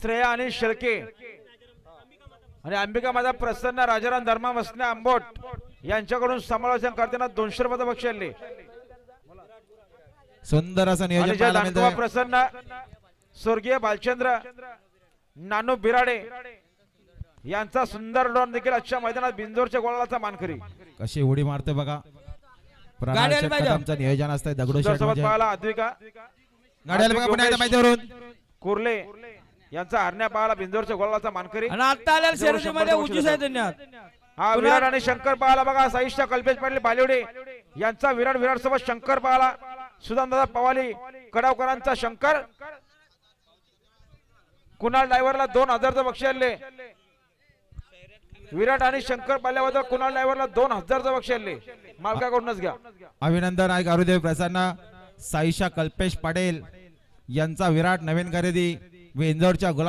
श्रेया आणि शेळके आणि अंबिका माता प्रसन्न राजाराम धर्मा मसने आंबोट यांच्याकडून समालोचन करताना 200 रुपये बक्षीस आले. सुंदर असं नियोजन पाहायला मिळतंय. प्रसन्न स्वर्गीय बालचंद्र नानू बिराडे यांचा सुंदर डॉन देखील आजच्या मैदानात बिंजोरच्या गोळाचा मानकरी. कशी उडी मारते बघा. नियोजन असतंय दगडूशेठ म्हणजे. अद्विका गाड्याला बघा पुन्हा एकदा मैदानावरून कुर्ले यांचा हरण्या पाहाला बिंजोरच्या गोळाचा मानकरी. आणि आता आलेल्या शर्यतीमध्ये उजू सैन्यात हा विराट आणि शंकर पाहाला बघा. साईशा कल्पेश पाटील बालिवडे यांचा विराट सोबत शंकर पाहाला. सुदामदादा पवाली कडावकरांचा शंकर. कुणाल ड्रायव्हरला 2000चं बक्षीस आले. विराट आणि शंकर पाल्याबद्दल कुणाल ड्रायव्हरला 2000चं बक्षीस आले. मालकाकडूनच घ्या. अभिनंदन आहे गारुदेव प्रसन्न. साईशा कल्पेश पाटील यांचा विराट नवीन खरेदी. बिंजोरच्या